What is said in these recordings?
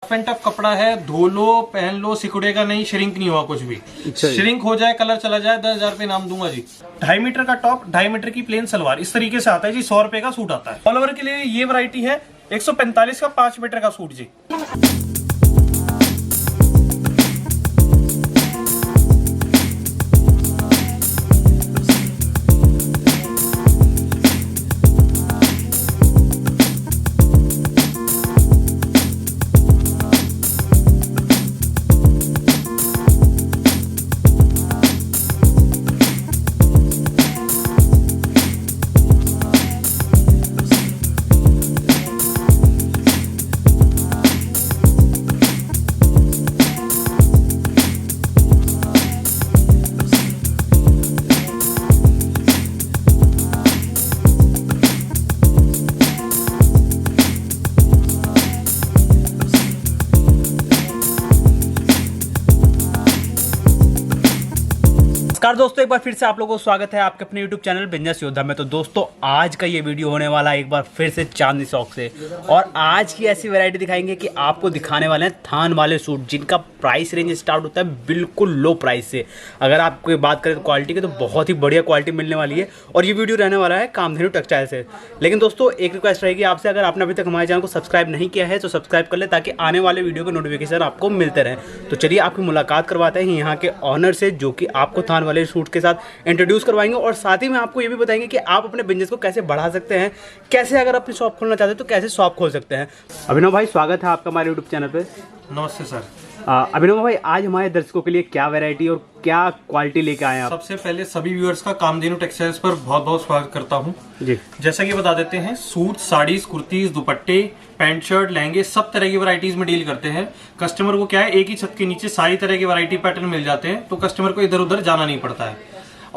Rough and tough कपड़ा है, धो लो पहन लो, सिकुड़ेगा नहीं, श्रिंक नहीं हुआ कुछ भी। श्रिंक हो जाए कलर चला जाए 10,000 रुपए नाम दूंगा जी। 2.5 मीटर का टॉप, 2.5 मीटर की प्लेन सलवार, इस तरीके से आता है जी। 100 रुपए का सूट आता है। ऑल ओवर के लिए ये वैरायटी है 145 का 5 मीटर का सूट जी। नमस्कार दोस्तों, एक बार फिर से आप लोगों को स्वागत है आपके अपने YouTube चैनल बिजनेस योद्धा में। तो दोस्तों आज का ये वीडियो होने वाला है एक बार फिर से चांदनी चौक से, और आज की ऐसी वैरायटी दिखाएंगे कि आपको दिखाने वाले हैं थान वाले सूट जिनका प्राइस रेंज स्टार्ट होता है बिल्कुल लो प्राइस से। अगर आपको बात करें तो क्वालिटी की, तो बहुत ही बढ़िया क्वालिटी मिलने वाली है। और ये वीडियो रहने वाला है कामधेनु टेक्सटाइल से। लेकिन दोस्तों एक रिक्वेस्ट रहेगी आपसे, अगर आपने अभी तक हमारे चैनल को सब्सक्राइब नहीं किया है तो सब्सक्राइब कर ले, ताकि आने वाले वीडियो के नोटिफिकेशन आपको मिलते रहें। तो चलिए आपकी मुलाकात करवाते हैं यहाँ के ऑनर से, जो कि आपको थान वाले सूट के साथ इंट्रोड्यूस करवाएंगे, और साथ ही में आपको ये भी बताएंगे कि आप अपने बिजनेस को कैसे बढ़ा सकते हैं, कैसे अगर अपनी शॉप खोलना चाहते हैं तो कैसे शॉप खोल सकते हैं। अभिनव भाई, स्वागत है आपका हमारे यूट्यूब चैनल पे। नमस्ते सर। अभिनव भाई, आज हमारे दर्शकों के लिए क्या वैरायटी और क्या क्वालिटी लेके आए हैं आप? सबसे पहले सभी व्यूअर्स का कामधेनु टेक्सटाइल्स पर बहुत बहुत स्वागत करता हूं जी। जैसा कि बता देते हैं, सूट, साड़ीज, कुर्तीज, दुपट्टे, पैंट शर्ट, लहंगे, सब तरह की वैरायटीज में डील करते हैं। कस्टमर को क्या है, एक ही छत के नीचे सारी तरह की वैरायटी पैटर्न मिल जाते हैं, तो कस्टमर को इधर उधर जाना नहीं पड़ता है।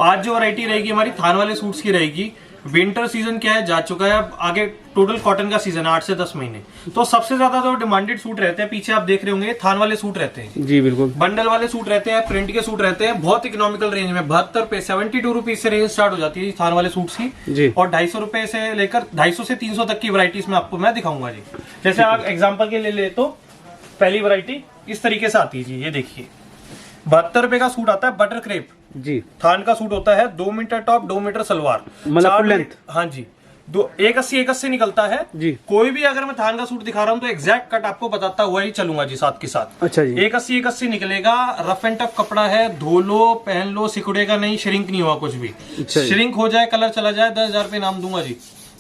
आज जो वैरायटी रहेगी हमारी थान वाले सूट्स की रहेगी। विंटर सीजन क्या है, जा चुका है, अब आगे टोटल कॉटन का सीजन है 8 से 10 महीने। तो सबसे ज्यादा जो डिमांडेड सूट रहते हैं, पीछे आप देख रहे होंगे, थान वाले सूट रहते हैं जी। बिल्कुल बंडल वाले सूट रहते हैं, प्रिंट के सूट रहते हैं, बहुत इकोनॉमिकल रेंज में। 72 रुपए 72 रुपीज से रेंज स्टार्ट हो जाती है थान वाले सूट्स की जी। और 250 रुपए से लेकर 250 से 300 तक की वैरायटीज में आपको मैं दिखाऊंगा जी। जैसे आप एग्जाम्पल के लिए ले तो पहली वैरायटी इस तरीके से आती है जी। ये देखिए 72 रुपए का सूट आता है, बटर क्रेप जी। थान का सूट होता है, 2 मीटर टॉप, 2 मीटर सलवार, मतलब फुल लेंथ। हाँ जी, 180 निकलता है जी। कोई भी अगर मैं थान का सूट दिखा रहा हूँ तो एग्जैक्ट कट आपको बताता हुआ ही चलूंगा जी साथ के साथ। अच्छा जी। 180 निकलेगा। रफ एंड टफ कपड़ा है, धो लो पहन लो, सिकुड़ेगा नहीं, श्रिंक नहीं हुआ कुछ भी। श्रिंक हो जाए कलर चला जाए 10,000 रुपए नाम दूंगा जी।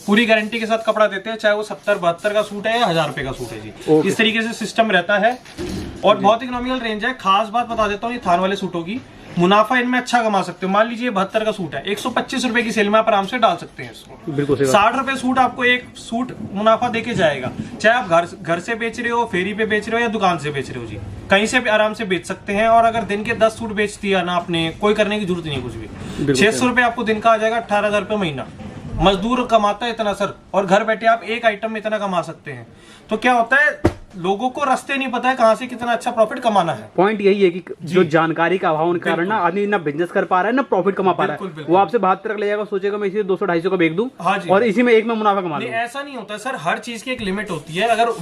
पूरी गारंटी के साथ कपड़ा देते हैं, चाहे वो 70-72 का सूट है या 1000 रुपए का सूट है जी। इस तरीके से सिस्टम रहता है और बहुत इकोनॉमिकल रेंज है। खास बात बता देता हूँ, ये थान वाले सूटों की मुनाफा इनमें अच्छा कमा सकते हो। मान लीजिए 72 का सूट है, 125 रुपए की सेल में आप आराम से डाल सकते हैं इसको। बिल्कुल 60 रुपए सूट आपको एक सूट मुनाफा देके जाएगा, चाहे आप घर से बेच रहे हो, फेरी पे बेच रहे हो या दुकान से बेच रहे हो जी, कहीं से भी आराम से बेच सकते हैं। और अगर दिन के 10 सूट बेच दिया ना आपने, कोई करने की जरूरत नहीं कुछ भी। 600 रुपए आपको दिन का आ जाएगा, 18,000 रुपए महीना। मजदूर कमाता है इतना सर, और घर बैठे आप एक आइटम में इतना कमा सकते हैं। तो क्या होता है, लोगों को रास्ते नहीं पता है कहां से कितना अच्छा प्रॉफिट कमाना है। पॉइंट यही है कि जो जानकारी का अभाव होने के कारण ना आदमी ना बिजनेस कर पा रहा है ना प्रॉफिट कमा पा रहा है। वो आपसे 72 ले जाएगा, सोचेगा मैं इसी 200-250 का बेच दूं। हाँ जी। और इसी में एक में मुनाफा कमा लूं। ऐसा नहीं होता सर, हर चीज की एक लिमिट होती है। अगर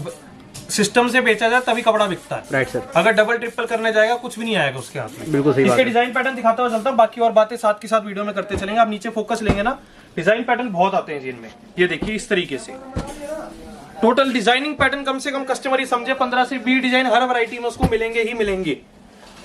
सिस्टम से बेचा जाए तभी कपड़ा बिकता है। Right sir. अगर डबल ट्रिपल करने जाएगा कुछ भी नहीं आएगा उसके हाथ में। बिल्कुल सही बात इसके है। डिजाइन पैटर्न दिखाता हुआ चलता हूं, बाकी और बातें साथ के साथ वीडियो में करते चलेंगे। आप नीचे फोकस लेंगे ना, डिजाइन पैटर्न बहुत आते हैं जी इनमें। ये देखिए इस तरीके से टोटल डिजाइनिंग पैटर्न कम से कम कस्टमर ही समझे 15 से 20 डिजाइन हर वैरायटी में उसको मिलेंगे ही मिलेंगे।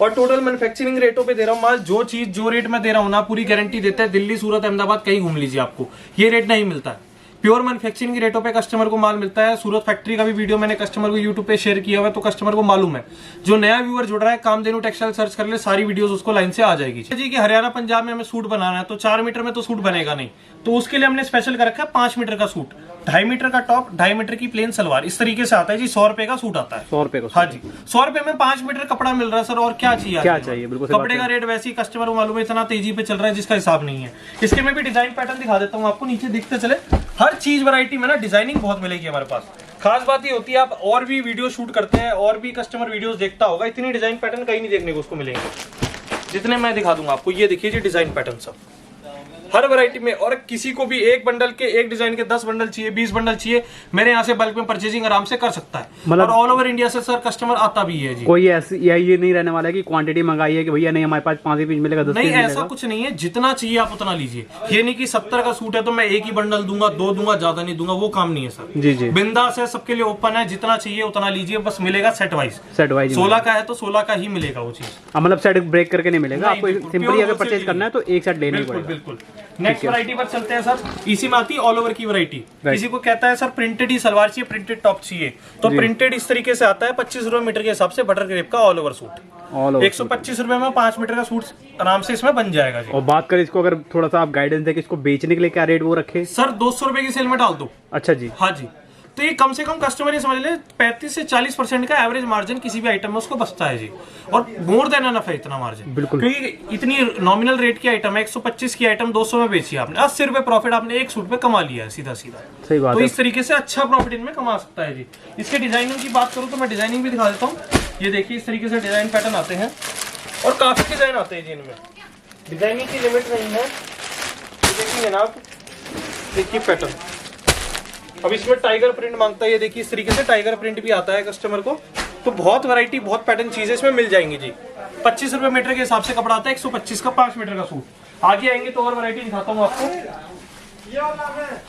और टोटल मैन्युफैक्चरिंग रेटों पे दे रहा हूँ माल। जो चीज जो रेट में दे रहा हूँ ना, पूरी गारंटी देता है। दिल्ली, सूरत, अहमदाबाद कहीं घूम लीजिए, आपको ये रेट नहीं मिलता है। प्योर मैन्युफैक्चरिंग रेटों पे कस्टमर को माल मिलता है। सूरत फैक्ट्री का भी वीडियो मैंने कस्टमर को यूट्यूब पे शेयर किया हुआ है, तो कस्टमर को मालूम है। जो नया व्यूअर जुड़ रहा है, कामधेनु टेक्सटाइल सर्च कर ले, सारी वीडियोस उसको लाइन से आ जाएगी जी। कि हरियाणा पंजाब में हमें सूट बनाना है, तो 4 मीटर में तो सूट बनेगा नहीं, तो उसके लिए हमने स्पेशल कर रखा है 5 मीटर का सूट, 2.5 मीटर का टॉप, 2.5 मीटर की प्लेन सलवार, इस तरीके से आता है जी। 100 रुपए का सूट आता है। 100 रुपए का? हाँ जी, 100 रुपए में 5 मीटर कपड़ा मिल रहा है सर, और क्या चाहिए? क्या चाहिए? बिल्कुल कपड़े का रेट वैसे ही कस्टमर को मालूम है, इतना तेजी पे चल रहा है जिसका हिसाब नहीं है। इसके में भी डिजाइन पैटर्न दिखा देता हूँ आपको, नीचे दिखते चले। हर चीज वैरायटी में ना डिजाइनिंग बहुत मिलेगी हमारे पास। खास बात ये होती है, आप और भी वीडियो शूट करते हैं और भी कस्टमर वीडियोस देखता होगा, इतनी डिजाइन पैटर्न कहीं नहीं देखने को उसको मिलेंगे जितने मैं दिखा दूंगा आपको। ये देखिए जी डिजाइन पैटर्न सब, हर वैरायटी में। और किसी को भी एक बंडल के, एक डिजाइन के 10 बंडल चाहिए, 20 बंडल चाहिए, मेरे यहाँ से बल्क में परचेजिंग आराम से कर सकता है। मतलब और ऑल ओवर इंडिया से सर कस्टमर आता भी है जी। कोई ऐसी ये नहीं रहने वाला है कि क्वांटिटी मंगाई है कि भैया नहीं हमारे पास 5 पीस मिलेगा, 10 नहीं, पीस ऐसा मिलेगा। कुछ नहीं है, जितना चाहिए आप उतना लीजिए। ये नहीं कि 70 का सूट है तो मैं एक ही बंडल दूंगा, 2 दूंगा, ज्यादा नहीं दूंगा, वो काम नहीं है सर। जी जी, बिंदास है, सबके लिए ओपन है, जितना चाहिए उतना लीजिए, बस मिलेगा सेट वाइज। सेट वाइज 16 का है तो 16 का ही मिलेगा वो चीज। मतलब सेट ब्रेक करके नहीं मिलेगा नहीं, आपको, बिल्कुल, सिंपली pure अगर wholesale परचेज करना है तो एक सेट लेना ही बिल्कुल पड़ेगा। बिल्कुल। नेक्स्ट वैरायटी पर चलते हैं सर। इसी में आती है ऑल ओवर की वैरायटी। किसी को कहता है सर प्रिंटेड ही सलवार चाहिए, प्रिंटेड टॉप चाहिए, तो प्रिंटेड इस तरीके से आता है 25 रुपए मीटर के हिसाब से बटर क्रेप का all over suit. All over 125 रुपए में 5 मीटर का सूट आराम से इसमें बन जाएगा जी। और बात करें इसको, अगर थोड़ा सा आप गाइडेंस दें कि इसको बेचने के लिए क्या रेट वो रखे? सर 200 रुपए की सेल में डाल दो। अच्छा जी, हाँ जी, तो ये कम से कम कस्टमर ये समझ ले 35 से 40% का एवरेज मार्जिन किसी भी आइटम में उसको बचता है जी। और मोर देन एनफ है इतना मार्जिन, बिल्कुल। क्योंकि इतनी नॉमिनल रेट की आइटम है, 125 की आइटम 200 में बेची आपने, 80 रुपए प्रॉफिट आपने एक सूट पे कमा लिया है सीधा सीधा। सही बात तो है। इस तरीके से अच्छा प्रॉफिट इनमें कमा सकता है जी। इसके डिजाइनिंग की बात करूँ तो मैं डिजाइनिंग भी दिखा देता हूँ। ये देखिए इस तरीके से डिजाइन पैटर्न आते हैं और काफी डिजाइन आते हैं जी इनमें, डिजाइनिंग की लिमिट नहीं है। देखिए जनाब, देखिए पैटर्न, अब इसमें टाइगर प्रिंट मांगता है, ये देखिए इस तरीके से टाइगर प्रिंट भी आता है कस्टमर को। तो बहुत वैरायटी, बहुत पैटर्न चीजें इसमें मिल जाएंगी जी। 25 रुपए मीटर के हिसाब से कपड़ा आता है, 125 का 5 मीटर का सूट। आगे आएंगे तो और वैरायटी दिखाता हूँ आपको।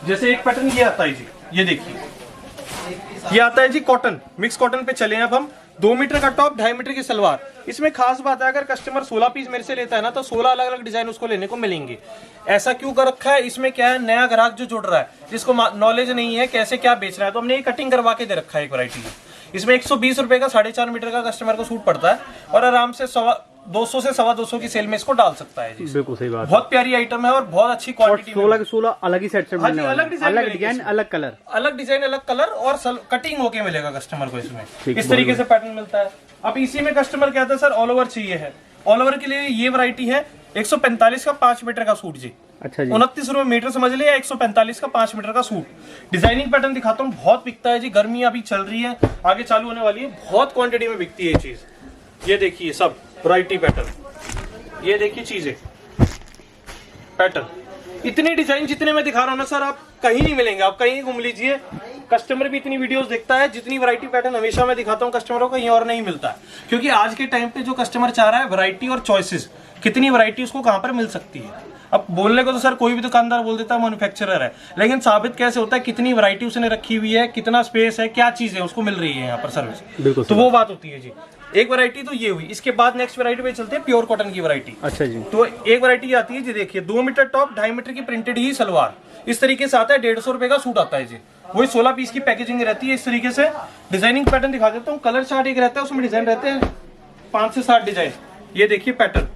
जैसे एक पैटर्न ये आता है जी, ये देखिए ये आता है जी कॉटन, मिक्स कॉटन पे चले अब हम। 2 मीटर का टॉप, 2.5 मीटर की सलवार। इसमें खास बात है, अगर कस्टमर 16 पीस मेरे से लेता है ना तो 16 अलग अलग डिजाइन उसको लेने को मिलेंगे। ऐसा क्यों कर रखा है? इसमें क्या है, नया ग्राहक जो जुड़ रहा है, जिसको नॉलेज नहीं है कैसे क्या बेच रहा है, तो हमने ये कटिंग करवा के दे रखा है एक वैरायटी। इसमें 120 रुपए का 4.5 मीटर का कस्टमर को सूट पड़ता है और आराम से 200 से 225 की सेल में इसको डाल सकता है जी। बिल्कुल सही बात। बहुत प्यारी आइटम है और बहुत अच्छी क्वालिटी। 16 के 16 अलग ही सेट से हाँ जी, मिलने वाले अलग हैं। डिजाइन अलग डिजाइन, अलग कलर, अलग डिजाइन, अलग कलर और कटिंग होके मिलेगा कस्टमर को इसमें। ठीक, इस तरीके से पैटर्न मिलता है। अब इसी में कस्टमर कहता है सर ऑल ओवर चाहिए है, ऑल ओवर के लिए ये वैरायटी है 145 का 5 मीटर का सूट जी। अच्छा जी, 29 रुपए मीटर समझ लिया, 145 का 5 मीटर का सूट। डिजाइनिंग पैटर्न दिखाता हूँ, बहुत बिकता है जी। गर्मी अभी चल रही है, आगे चालू होने वाली है, बहुत क्वांटिटी में बिकती है ये चीज। ये देखिए सब वैरायटी पैटर्न, ये देखिए चीजें पैटर्न, इतने डिजाइन जितने मैं दिखा रहा हूँ ना सर, आप कहीं नहीं मिलेंगे। आप कहीं घूम लीजिए, कस्टमर भी इतनी वीडियोस देखता है, जितनी वैरायटी पैटर्न हमेशा मैं दिखाता हूँ कस्टमरों को, कहीं और नहीं मिलता है। क्योंकि आज के टाइम पे जो कस्टमर चाह रहा है वैरायटी और चॉइसेस, कितनी वैरायटी उसको कहाँ पर मिल सकती है। अब बोलने को तो सर कोई भी दुकानदार बोल देता है मैन्युफैक्चरर है, लेकिन साबित कैसे होता है कितनी वैरायटी उसने रखी हुई है, कितना स्पेस है, क्या चीज है उसको मिल रही है यहाँ पर सर्विस। तो वो बात होती है जी। एक वैरायटी तो ये हुई, इसके बाद नेक्स्ट वैरायटी पे चलते हैं प्योर कॉटन की वैरायटी। अच्छा जी, तो एक वैरायटी आती है जी, देखिए 2 मीटर टॉप, 2.5 मीटर की प्रिंटेड ही सलवार। इस तरीके से आता है, 150 रुपए का सूट आता है जी। वही 16 पीस की पैकेजिंग रहती है। इस तरीके से डिजाइनिंग पैटर्न दिखा देता हूँ। कलर चार्ट एक रहता है, उसमें डिजाइन रहते हैं 5 से 7 डिजाइन। ये देखिए पैटर्न,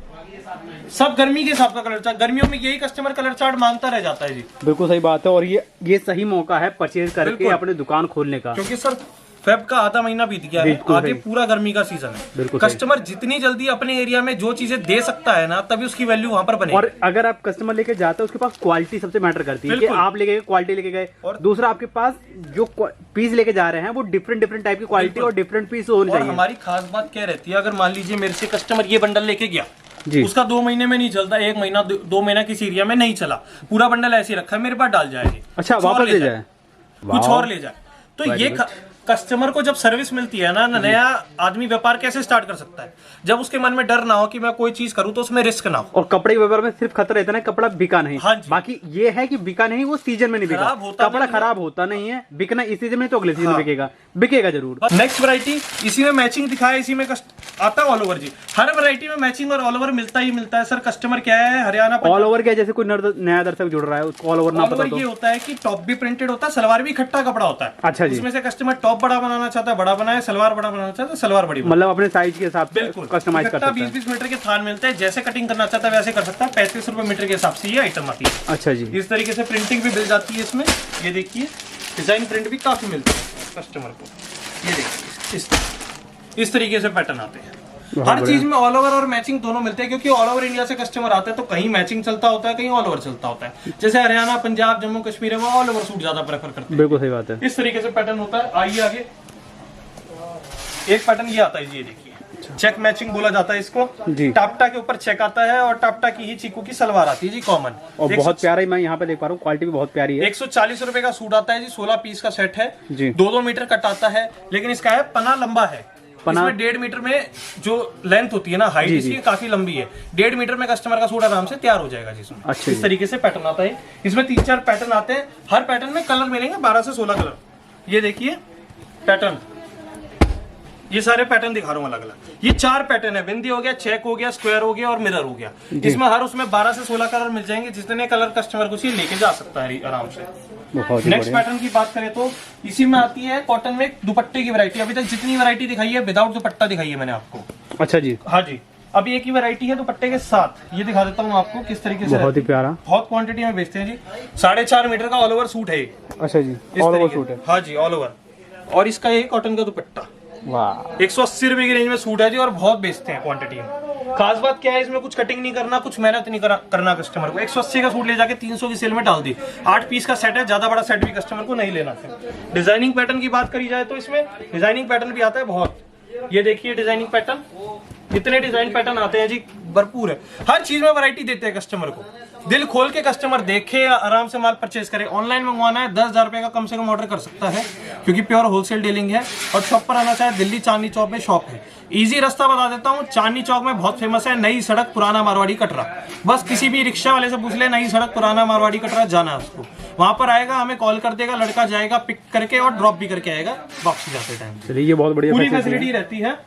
सब गर्मी के हिसाब का कलर चार्ट। गर्मियों में यही कस्टमर कलर चार्ट मांगता रह जाता है जी। बिल्कुल सही बात है। और ये सही मौका है परचेज करके बिल्कुल। अपने दुकान खोलने का, क्योंकि सर फेब का आधा महीना बीत गया है, बिल्कुल आगे सही। पूरा गर्मी का सीजन है। बिल्कुल सही। कस्टमर जितनी जल्दी अपने एरिया में जो चीजें दे सकता है ना, तभी उसकी वैल्यू वहां पर बनेगी। और अगर आप कस्टमर लेके जाते हैं उसके पास क्वालिटी सबसे मैटर करती है कि बिल्कुल। आप लेके गए, क्वालिटी लेके गए, और दूसरा आपके पास जो पीस लेके जा रहे हैं वो डिफरेंट टाइप की क्वालिटी और डिफरेंट पीस होनी और चाहिए। हमारी खास बात क्या रहती है, अगर मान लीजिए मेरे से कस्टमर ये बंडल लेके गया जी, उसका 2 महीने में नहीं चलता, 1 महीना 2 महीना किसी एरिया में नहीं चला, पूरा बंडल ऐसे रखा है, मेरे पास डाल जाएगी। अच्छा वापस ले जाए, कुछ और ले जाए। तो ये कस्टमर को जब सर्विस मिलती है ना, नया आदमी व्यापार कैसे स्टार्ट कर सकता है? जब उसके मन में डर ना हो कि मैं कोई चीज करूं तो उसमें रिस्क ना हो। और कपड़े के व्यापार में सिर्फ खतरा रहता है कपड़ा बिका नहीं। हाँ जी। बाकी ये है कि बिका नहीं, वो सीजन में नहीं बिका, खराब होता कपड़ा नहीं है। खराब होता नहीं है, बिकना इस सीजन में तो अगले सीजन में बिकेगा, बिकेगा जरूर। नेक्स्ट वैरायटी, इसी में मैचिंग दिखाया, इसी में आता है ऑल ओवर जी। हर वैरायटी में मैचिंग और ऑल ओवर मिलता ही मिलता है सर। कस्टमर क्या है, हरियाणा ऑल ओवर क्या, जैसे कोई नया दर्शक जुड़ रहा है उसको ऑल ओवर ना पता तो ये होता है कि टॉप भी प्रिंटेड होता है, सलवार भी इकट्ठा कपड़ा होता है। अच्छा जी, उसमें से कस्टमर टॉप बड़ा बनाना चाहता है बड़ा बनाए, सलवार बड़ा बनाना चाहता है सलवार बड़ी बनाए। मतलब अपने साइज के हिसाब से बिल्कुल कस्टमाइज कर सकता है। 20-20 मीटर के थान मिलते हैं, जैसे कटिंग करना चाहता है वैसे कर सकता है। 35 रुपए मीटर के हिसाब से ये आइटम आती है। अच्छा जी, इस तरीके से प्रिंटिंग भी मिल जाती है इसमें। ये देखिए डिजाइन प्रिंट भी काफी मिलता है कस्टमर को। ये देखिए इस तरीके से पैटर्न आते हैं। हर चीज में ऑल ओवर और मैचिंग दोनों मिलते हैं, क्योंकि ऑल ओवर इंडिया से कस्टमर आता है तो कहीं मैचिंग चलता होता है, कहीं ऑल ओवर चलता होता है। जैसे हरियाणा, पंजाब, जम्मू कश्मीर है, वो ऑल ओवर सूट ज्यादा प्रेफर करते हैं। बिल्कुल सही बात है। इस तरीके से पैटर्न होता है। आइए आगे, एक पैटर्न ये आता है जी, ये देखिए चेक मैचिंग बोला जाता है इसको जी। टापटा के ऊपर चेक आता है और टापटा की ही चीकू की सलवार आती है जी कॉमन। और बहुत प्यारा ही मैं यहाँ पे देख पा रहा हूँ, क्वालिटी भी बहुत प्यारी है। 140 रुपए का सूट आता है जी, 16 पीस का सेट है जी। 2-2 मीटर कट आता है, लेकिन इसका है पना लंबा है। पना 1.5 मीटर में जो लेंथ होती है ना, हाइट इसकी काफी लंबी है। 1.5 मीटर में कस्टमर का सूट आराम से तैयार हो जाएगा जी इसमें। अच्छा इस तरीके से पैटर्न आता है। इसमें 3-4 पैटर्न आते हैं, हर पैटर्न में कलर मिलेंगे 12 से 16 कलर। ये देखिए पैटर्न, ये सारे पैटर्न दिखा रहा हूँ अलग अलग। ये 4 पैटर्न है, बिंदी हो गया, चेक हो गया, स्क्वायर हो गया और मिरर हो गया। इसमें हर उसमें 12 से 16 कलर मिल जाएंगे, जितने कलर कस्टमर को चाहिए लेके जा सकता है आराम से। नेक्स्ट पैटर्न की बात करें तो इसी में आती है कॉटन में दुपट्टे की वैरायटी। अभी तक जितनी वैरायटी दिखाई है विदाउट दुपट्टा दिखाई है मैंने आपको। अच्छा जी। हाँ जी, अभी एक ही वैरायटी है दुपट्टे के साथ, ये दिखा देता हूँ आपको किस तरीके से। बहुत ही प्यारा, बहुत क्वांटिटी में बेचते हैं जी। 4.5 मीटर का ऑल ओवर सूट है। अच्छा जी, ऑल ओवर सूट है। हाँ जी, ऑल ओवर। और इसका ये कॉटन का दुपट्टा, वाह, 180 रुपए की रेंज में सूट है जी, और बहुत बेचते हैं क्वांटिटी में। खास बात क्या है, इसमें कुछ कटिंग नहीं करना, कुछ मेहनत नहीं करना कस्टमर को। 180 का सूट ले जाके 300 की सेल में डाल दी। 8 पीस का सेट है, ज्यादा बड़ा सेट भी कस्टमर को नहीं लेना है। डिजाइनिंग पैटर्न की बात करी जाए तो इसमें डिजाइनिंग पैटर्न भी आता है बहुत। ये देखिए डिजाइनिंग पैटर्न, इतने डिजाइन पैटर्न आते हैं जी, भरपूर है। हर चीज में वैरायटी देते हैं कस्टमर को। दिल खोल के कस्टमर देखे, आराम से माल परचेज करे। ऑनलाइन मंगवाना है 10,000 रुपए का कम से कम ऑर्डर कर सकता है, क्योंकि प्योर होलसेल डीलिंग है। और शॉप पर आना चाहे दिल्ली चांदनी चौक में शॉप है। इजी रास्ता बता देता हूँ, चांदनी चौक में बहुत फेमस है नई सड़क पुराना मारवाड़ी कटरा। बस किसी भी रिक्शा वाले से पूछ ले नई सड़क पुराना मारवाड़ी कटरा जाना है उसको, वहां पर आएगा, हमें कॉल कर देगा, लड़का जाएगा पिक करके और ड्रॉप भी करके आएगा वापसी जाते टाइम। चलिए ये बहुत बढ़िया, पूरी फैसिलिटी रहती है।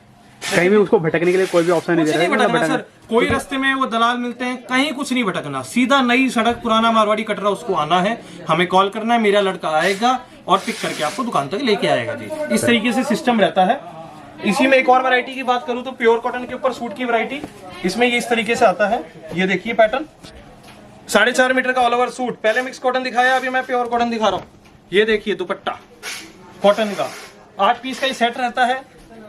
कहीं भी उसको भटकने के लिए कोई भी ऑप्शन नहीं दे रहा है। भटकना सर, कोई रास्ते में वो दलाल मिलते हैं, कहीं कुछ नहीं भटकना, सीधा नई सड़क पुराना मारवाड़ी कटरा उसको आना है, हमें कॉल करना है, मेरा लड़का आएगा और पिक करके आपको दुकान तक लेके आएगा जी। इस तरीके से सिस्टम रहता है। इसी में एक और वैरायटी की बात करूं तो प्योर कॉटन के ऊपर सूट की वैरायटी, इसमें ये इस तरीके से आता है। ये देखिए पैटर्न, 4.5 मीटर का ऑल ओवर सूट। पहले मिक्स कॉटन दिखाया, अभी मैं प्योर कॉटन दिखा रहा हूँ। ये देखिए दुपट्टा कॉटन का, 8 पीस का ही सेट रहता है।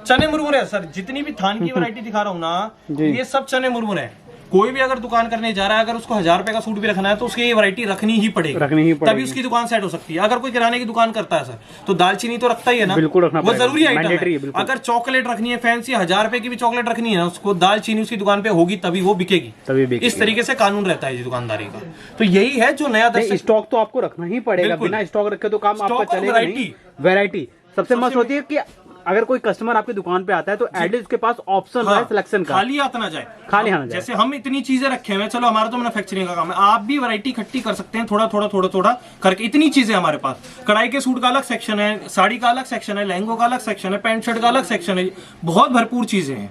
चने मुरमुरे है सर, जितनी भी थान की वैरायटी दिखा रहा हूँ ना, ये सब चने मुरमुरे है। कोई भी अगर दुकान करने जा रहा है, अगर उसको 1000 रुपए का सूट भी रखना है तो उसकी ये वैरायटी रखनी ही पड़ेगी, तभी उसकी दुकान सेट हो सकती है। अगर कोई किराने की दुकान करता है सर, तो दालचीनी तो रखता ही है ना, बिल्कुल रखना, वो जरूरी आइटम है। अगर चॉकलेट रखनी है फैंसी, 1000 रुपए की भी चॉकलेट रखनी है ना, उसको दालचीनी उसकी दुकान पे होगी तभी वो बिकेगी। इस तरीके से कानून रहता है जी दुकानदारी का। तो यही है जो नया स्टॉक तो आपको रखना ही पड़ेगा, बिना स्टॉक रखे तो काम आपका चलेगा नहीं। वैरायटी सबसे मस्त होती है कि अगर कोई कस्टमर आपकी दुकान पे आता है तो एटलीस्ट उसके पास ऑप्शन है सिलेक्शन का, खाली आता ना जाए, खाली आना जाए। जैसे हम इतनी चीजें रखे हैं, चलो हमारा तो मैन्युफैक्चरिंग का काम है, आप भी वैरायटी इकट्ठी कर सकते हैं, थोड़ा थोड़ा करके। इतनी चीजें हमारे पास, कढ़ाई के सूट का अलग सेक्शन है, साड़ी का अलग सेक्शन है, लहंगों का अलग सेक्शन है, पैंट शर्ट का अलग सेक्शन है, बहुत भरपूर चीजें हैं।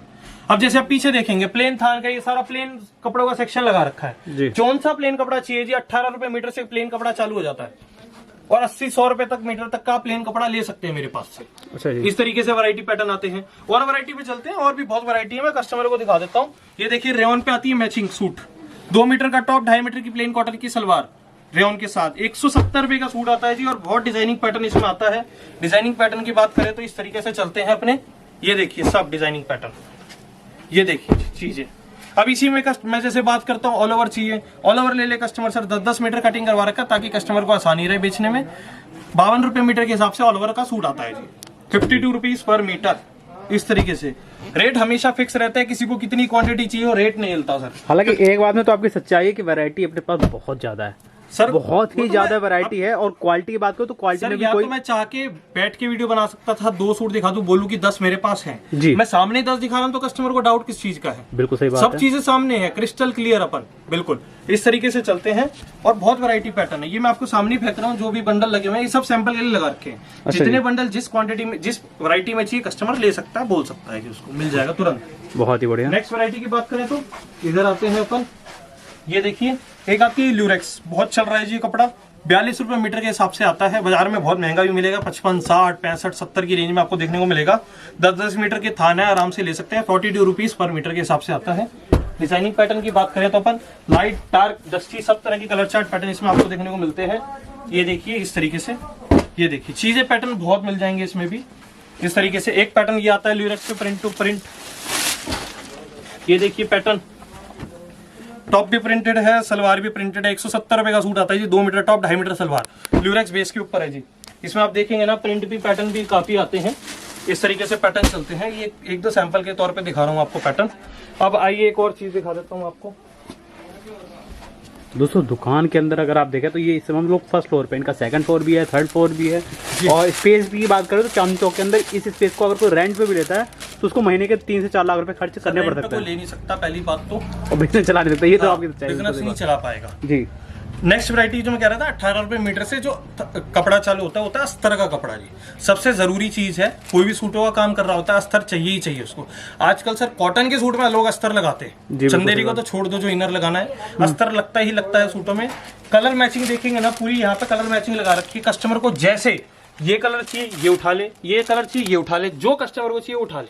अब जैसे आप पीछे देखेंगे प्लेन थान का, ये सारा प्लेन कपड़ों का सेक्शन लगा रखा है। कौन सा प्लेन कपड़ा चाहिए जी, 18 रुपए मीटर से प्लेन कपड़ा चालू हो जाता है, और 80-100 रुपए तक मीटर तक का प्लेन कपड़ा ले सकते हैं मेरे पास से। अच्छा जी। इस तरीके से वैरायटी पैटर्न आते हैं। और वैरायटी पे चलते हैं, और भी बहुत वैरायटी है, मैं कस्टमर को दिखा देता हूँ। ये देखिए रेयन पे आती है मैचिंग सूट, 2 मीटर का टॉप, 2.5 मीटर की प्लेन कॉटन की सलवार रेयन के साथ, 170 रुपए का सूट आता है जी। और बहुत डिजाइनिंग पैटर्न इसमें आता है। डिजाइनिंग पैटर्न की बात करें तो इस तरीके से चलते हैं अपने। ये देखिए सब डिजाइनिंग पैटर्न, ये देखिए चीजें। अब इसी में मैं जैसे बात करता हूँ, ऑल ओवर चाहिए, ऑल ओवर ले ले कस्टमर सर, 10-10 मीटर कटिंग करवा रखा ताकि कस्टमर को आसानी रहे बेचने में। 52 रुपए मीटर के हिसाब से ऑल ओवर का सूट आता है जी, 52 रुपीज पर मीटर। इस तरीके से रेट हमेशा फिक्स रहता है, किसी को कितनी क्वांटिटी चाहिए वो रेट नहीं हिलता सर। हालांकि एक बात में तो आपकी सच्चाई है कि वैरायटी अपने पास बहुत ज्यादा है सर, बहुत ही ज्यादा वैरायटी है। और क्वालिटी की बात करो तो क्वालिटी में भी कोई, तो मैं चाह के बैठ के वीडियो बना सकता था, 2 सूट दिखा दूं, बोलूं कि 10 मेरे पास हैं जी। मैं सामने 10 दिखा रहा हूं तो कस्टमर को डाउट किस चीज का है। बिल्कुल सही बात सब चीजें सामने है, क्रिस्टल क्लियर अपन बिल्कुल इस तरीके से चलते हैं। और बहुत वैरायटी पैटर्न है, ये मैं आपको सामने फेंक रहा हूँ। जो भी बंडल लगे हुए हैं ये सब सैंपल के लिए लगा रखे हैं। जितने बंडल जिस क्वांटिटी में जिस वैरायटी में चाहिए कस्टमर ले सकता है, बोल सकता है कि उसको मिल जाएगा तुरंत। बहुत ही बढ़िया। नेक्स्ट वैरायटी की बात करें तो इधर आते हैं अपन। ये देखिए एक आपकी ल्यूरेक्स, बहुत चल रहा है जी कपड़ा, 42 रुपए मीटर के हिसाब से आता है। बाजार में बहुत महंगा भी मिलेगा, 55, 60, 65, 70 की रेंज में आपको देखने को मिलेगा। 10-10 मीटर के थान है, आराम से ले सकते हैं। 42 रुपीज पर मीटर के हिसाब से आता है। डिजाइनिंग पैटर्न की बात करें तो अपन लाइट, डार्क, डस्टी सब तरह की कलर चार्ट पैटर्न इसमें आपको देखने को मिलते हैं। ये देखिए इस तरीके से, ये देखिए चीजें पैटर्न बहुत मिल जाएंगे इसमें भी। इस तरीके से एक पैटर्न ये आता है ल्यूरेक्स पे, प्रिंट टू प्रिंट। ये देखिए पैटर्न, टॉप भी प्रिंटेड है, सलवार भी प्रिंटेड है। 170 रुपए का सूट आता है जी, 2 metre top, 2.5 metre salwar, lurex base के ऊपर है जी। इसमें आप देखेंगे ना प्रिंट भी पैटर्न भी काफी आते हैं। इस तरीके से पैटर्न चलते हैं। ये एक दो सैंपल के तौर पे दिखा रहा हूँ आपको पैटर्न। अब आइए एक और चीज दिखा देता हूँ आपको। दोस्तों दुकान के अंदर अगर आप देखें तो ये इस समय हम लोग फर्स्ट फ्लोर पे, इनका सेकंड फ्लोर भी है, थर्ड फ्लोर भी है। और स्पेस की बात करें तो चांदनी चौक के अंदर इस स्पेस को अगर कोई रेंट पे भी लेता है तो उसको महीने के 3 से 4 लाख रुपए खर्च करने पड़ सकते हैं। ले नहीं सकता पहली बात तो, और बिजनेस चला नहीं सकता, ये तो आपकी बिजनेस नहीं चला पाएगा जी। नेक्स्ट वैरायटी जो मैं कह रहा था 18 रुपए मीटर से जो कपड़ा चालू होता है अस्तर का कपड़ा जी। सबसे जरूरी चीज है, कोई भी सूटों का काम कर रहा होता है अस्तर चाहिए ही चाहिए उसको। आजकल सर कॉटन के सूट में लोग अस्तर लगाते हैं, चंदेरी को तो छोड़ दो, जो इनर लगाना है अस्तर लगता ही लगता है सूटों में। कलर मैचिंग देखेंगे ना, पूरी यहाँ पे कलर मैचिंग लगा रखी है। कस्टमर को जैसे ये कलर चाहिए ये उठा ले, ये कलर चाहिए ये उठा ले, जो कस्टमर को चाहिए उठा ले,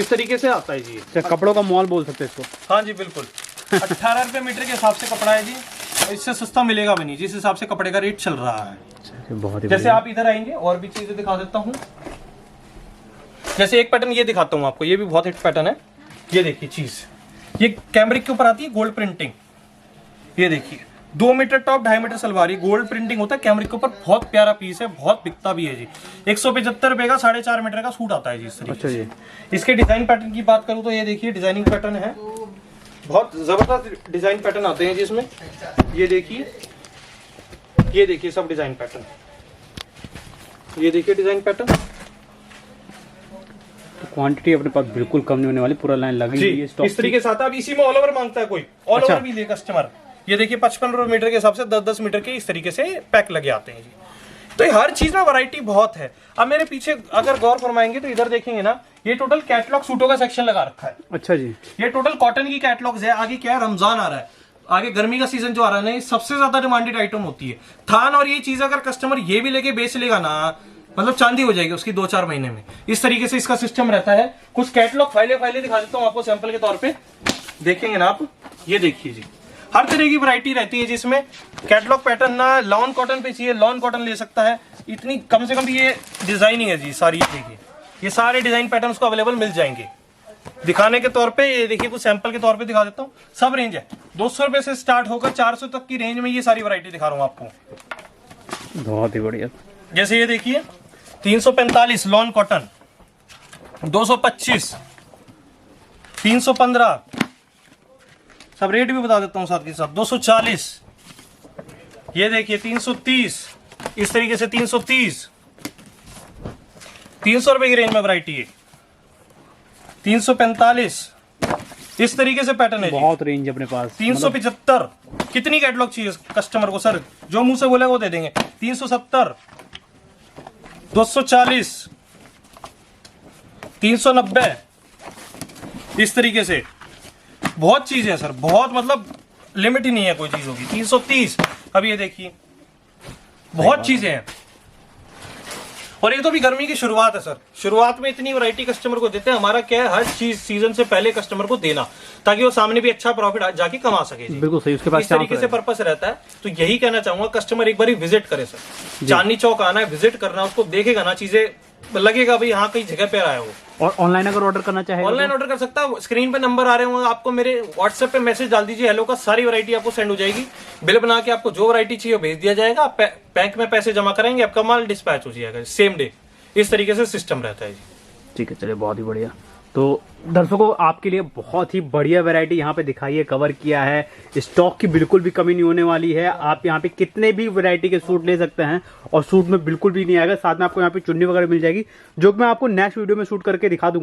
इस तरीके से आता है जी। कपड़ों का मॉल बोल सकते हैं इसको। हाँ जी बिल्कुल। 18 रुपए मीटर के हिसाब से कपड़ा है जी, इससे सस्ता मिलेगा भी नहीं जिस हिसाब से कपड़े का रेट चल रहा है। बहुत ही जैसे आप इधर आएंगे और भी चीजें दिखा देता हूँ। जैसे एक पैटर्न ये दिखाता हूँ आपको, ये भी बहुत हिट पैटर्न है। ये देखिए चीज, ये कैमरिक के ऊपर आती है गोल्ड प्रिंटिंग। ये देखिए 2 मीटर टॉप 2.5 मीटर सलवार, ये गोल्ड प्रिंटिंग होता है कैमरिक के ऊपर। बहुत प्यारा पीस है, बहुत बिकता भी है जी। 175 रुपए का 4.5 मीटर का सूट आता है जी इस तरीके। अच्छा जी। इसके डिजाइन पैटर्न की बात करूँ तो ये देखिए डिजाइनिंग पैटर्न है, बहुत जबरदस्त डिजाइन पैटर्न आते हैं जिसमें। ये देखिए सब डिजाइन पैटर्न, ये देखिए डिजाइन पैटर्न। तो क्वांटिटी अपने पास बिल्कुल कम नहीं होने वाली, पूरा लाइन लगी हुई है स्टॉक इस तरीके से आता है। अब इसी में ऑल ओवर मांगता है कोई, ऑल ओवर भी ले कस्टमर। ये देखिए 55 रुपए मीटर के हिसाब से 10-10 मीटर के इस तरीके से पैक लगे आते हैं जी। तो ये हर चीज में वैरायटी बहुत है। अब मेरे पीछे अगर गौर फरमाएंगे तो इधर देखेंगे ना, ये टोटल कैटलॉग सूटों का सेक्शन लगा रखा है। अच्छा जी। ये टोटल कॉटन की कैटलॉग्स है। आगे क्या है, रमजान आ रहा है, आगे गर्मी का सीजन जो आ रहा है ना, ये सबसे ज्यादा डिमांडेड आइटम होती है थान। और ये चीज अगर कस्टमर ये भी लेके बेच लेगा ना, मतलब चांदी हो जाएगी उसकी 2-4 महीने में। इस तरीके से इसका सिस्टम रहता है। कुछ कैटलॉग फाइलें दिखा देता हूँ आपको सैंपल के तौर पे, देखेंगे ना आप। ये देखिए जी, हर तरह की वैरायटी रहती है जिसमें कैटलॉग पैटर्न ना लॉन कॉटन पे चाहिए, लॉन कॉटन ले सकता है। इतनी कम से कम ये डिजाइनिंग है जी सारी। ये देखिए ये सारे डिजाइन पैटर्न को अवेलेबल मिल जाएंगे। दिखाने के तौर पे ये देखिए, कुछ सैंपल के तौर पे दिखा देता हूँ। सब रेंज है 200 रुपए से स्टार्ट होकर 400 तक की रेंज में ये सारी वैरायटी दिखा रहा हूँ आपको। बहुत ही बढ़िया। जैसे ये देखिए 345 लॉन कॉटन, 225, 315, सब रेट भी बता देता हूँ साथ के साथ। 240, ये देखिए 330, इस तरीके से 330, 300 रुपए की रेंज में वैरायटी है। 345, इस तरीके से पैटर्न है, बहुत रेंज अपने पास। 375, कितनी कैटलॉग चाहिए कस्टमर को सर, जो मुंह से बोलेगा वो दे देंगे। 370, 240, 390, इस तरीके से बहुत चीजें हैं सर, बहुत, मतलब लिमिट ही नहीं है कोई चीज होगी। 330, अब ये देखिए बहुत चीजें हैं। और ये तो भी गर्मी की शुरुआत है सर, शुरुआत में इतनी वैरायटी कस्टमर को देते हैं। हमारा क्या है, हर चीज सीजन से पहले कस्टमर को देना, ताकि वो सामने भी अच्छा प्रॉफिट जाके कमा सके। बिल्कुल सही, उसके पास इस तरीके से पर्पस रहता है। तो यही कहना चाहूंगा, कस्टमर एक बार विजिट करे सर, चांदनी चौक आना है, विजिट करना, उसको देखेगा ना, चीजें लगेगा भाई हाँ कई जगह पे आया हो। और ऑनलाइन अगर ऑर्डर करना चाहे, ऑनलाइन ऑर्डर कर सकता है। स्क्रीन पे नंबर आ रहे होंगे आपको, मेरे व्हाट्सएप पे मैसेज डाल दीजिए हेलो का, सारी वैरायटी आपको सेंड हो जाएगी। बिल बना के आपको जो वैरायटी चाहिए भेज दिया जाएगा। आप बैंक में पैसे जमा कराएंगे, आपका माल डिस्पैच हो जाएगा सेम डे। इस तरीके से सिस्टम रहता है जी। ठीक है, चलिए बहुत ही बढ़िया। तो दर्शकों आपके लिए बहुत ही बढ़िया वैरायटी यहाँ पे दिखाई है, कवर किया है। स्टॉक की बिल्कुल भी कमी नहीं होने वाली है। आप यहाँ पे कितने भी वैरायटी के सूट ले सकते हैं और सूट में बिल्कुल भी नहीं आएगा। साथ में आपको यहाँ पे चुन्नी वगैरह मिल जाएगी, जो मैं आपको नेक्स्ट वीडियो में शूट करके दिखा दूंगा।